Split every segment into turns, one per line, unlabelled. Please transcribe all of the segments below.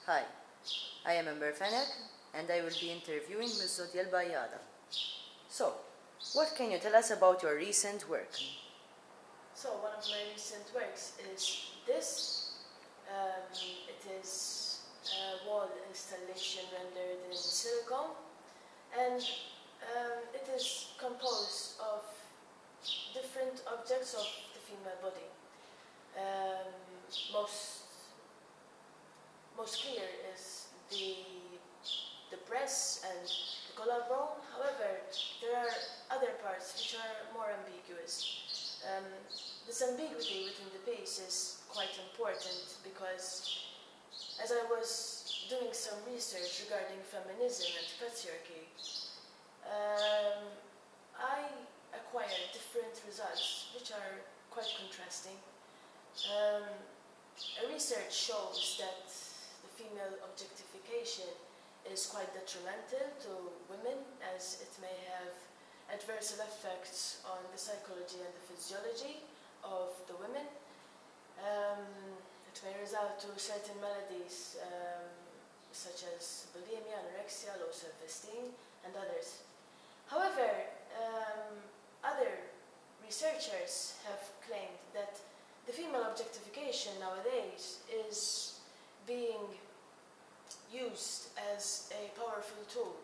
Hi, I am Ember Fenek and I will be interviewing Ms. Zodiel Bayada. So, what can you tell us about your recent work?
So one of my recent works is this. It is a wall installation rendered in silicone, and it is composed of different objects of the female body. Most clear is the breasts and the collarbone. However, there are other parts which are more ambiguous. This ambiguity within the piece is quite important because as I was doing some research regarding feminism and patriarchy, I acquired different results which are quite contrasting. Research shows that the female objectification is quite detrimental to women, as it may have adverse effects on the psychology and the physiology of the women. It may result to certain maladies such as bulimia, anorexia, low self-esteem, and others. However, other researchers have claimed that the female objectification nowadays is being used as a powerful tool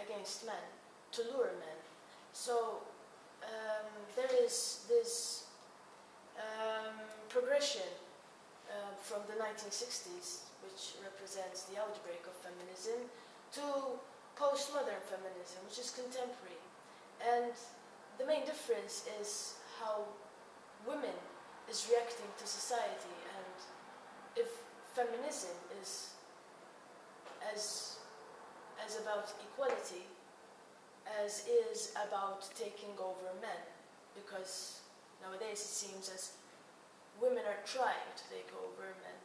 against men, to lure men. So there is this progression from the 1960s, which represents the outbreak of feminism, to postmodern feminism, which is contemporary. And the main difference is how women is reacting to society, and if feminism is as about equality as is about taking over men, because nowadays it seems as women are trying to take over men.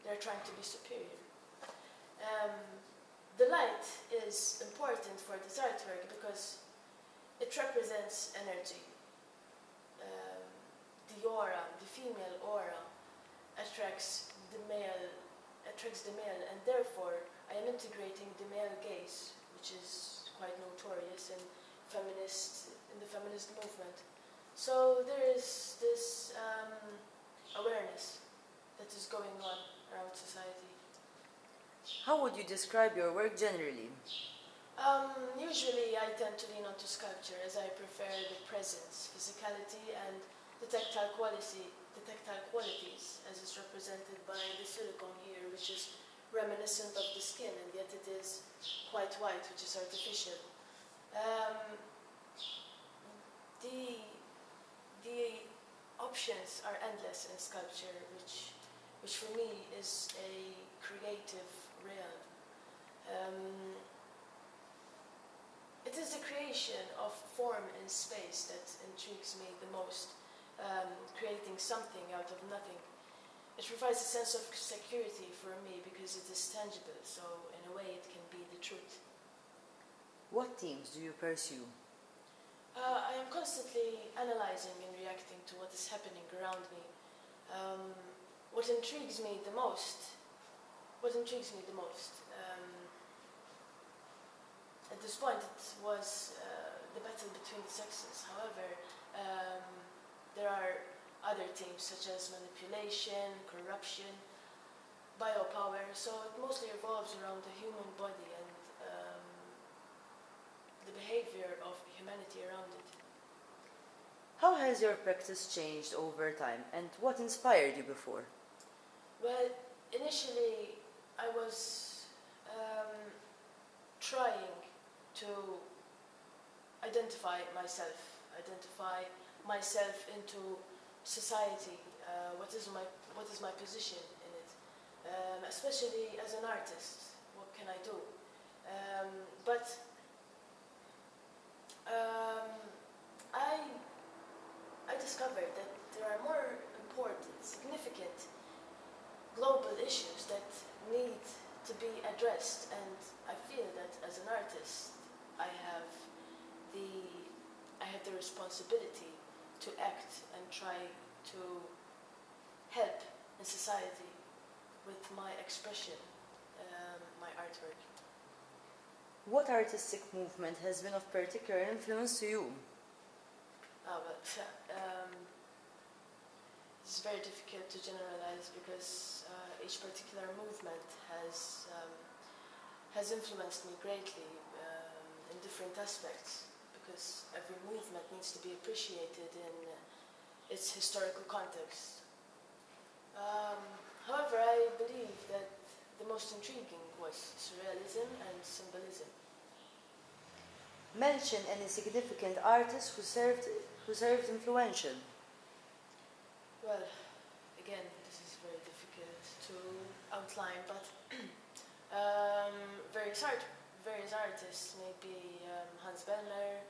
They're trying to be superior. The light is important for this artwork because it represents energy. The aura, the female aura, attracts the male, and therefore I am integrating the male gaze, which is quite notorious in the feminist movement. So there is this awareness that is going on around society.
How would you describe your work generally?
Usually I tend to lean onto sculpture, as I prefer the presence, physicality, and the tactile qualities, as is represented by the silicone here, which is reminiscent of the skin, and yet it is quite white, which is artificial. The options are endless in sculpture, which for me is a creative realm. It is the creation of form in space that intrigues me the most, creating something out of nothing. It provides a sense of security for me because it is tangible, so in a way it can be the truth.
What themes do you pursue?
I am constantly analyzing and reacting to what is happening around me. What intrigues me the most, at this point it was the battle between the sexes. However, there are other themes such as manipulation, corruption, biopower, so it mostly revolves around the human body and the behavior of humanity around it.
How has your practice changed over time, and what inspired you before?
Well, initially I was trying to identify myself into society. What is my position in it? Especially as an artist, what can I do? But I discovered that there are more important, significant global issues that need to be addressed, and I feel that as an artist I have the responsibility to act and try to help in society with my expression, my artwork.
What artistic movement has been of particular influence to you?
It's very difficult to generalize because each particular movement has influenced me greatly in different aspects, because every movement needs to be appreciated in its historical context. However, I believe that the most intriguing was surrealism and symbolism.
Mention any significant artist who served influential.
Well, again, this is very difficult to outline, but various artists, maybe Hans Benner,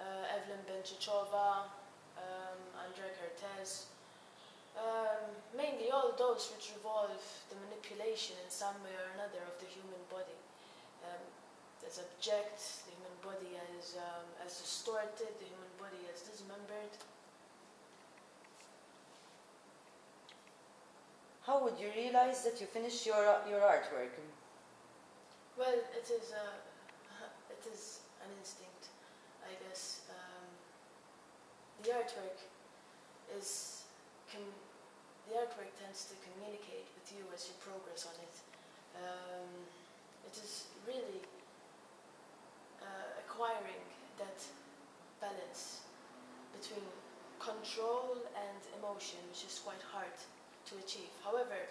Evelyn Benchichova, André Cortez, mainly all those which revolve the manipulation in some way or another of the human body. As object, the human body as distorted, the human body as dismembered.
How would you realize that you finished your artwork?
Well, it is an instinct, I guess. The artwork tends to communicate with you as you progress on it. It is really acquiring that balance between control and emotion, which is quite hard to achieve. However,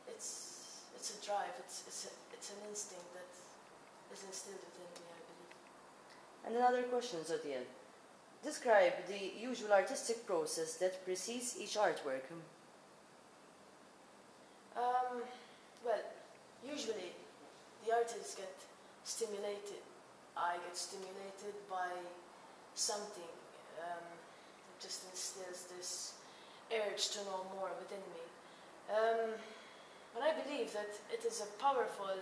it's a drive, it's an instinct that is instilled within me, I believe.
And another question, Zodiel. Describe the usual artistic process that precedes each artwork.
Well, usually the artists get stimulated. I get stimulated by something. It just instills this urge to know more within me. And I believe that it is a powerful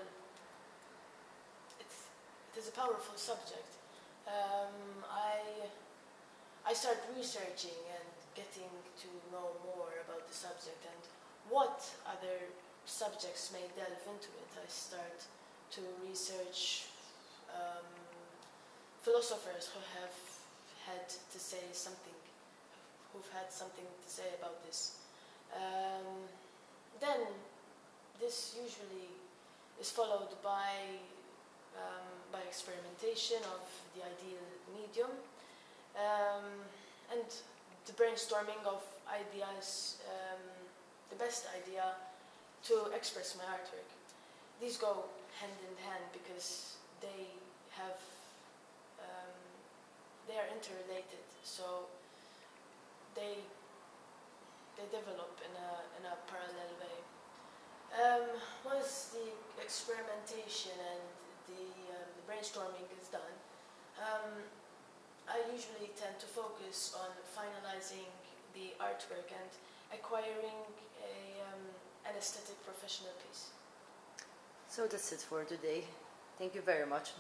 subject. I start researching and getting to know more about the subject and what other subjects may delve into it. I start to research philosophers who've had something to say about this. Then this usually is followed by experimentation of the ideal medium and the brainstorming of ideas, the best idea to express my artwork. These go hand in hand because they are interrelated, so they develop in a parallel way. Once the experimentation and the brainstorming is done, I usually tend to focus on finalizing the artwork and acquiring an aesthetic professional piece.
So that's it for today. Thank you very much.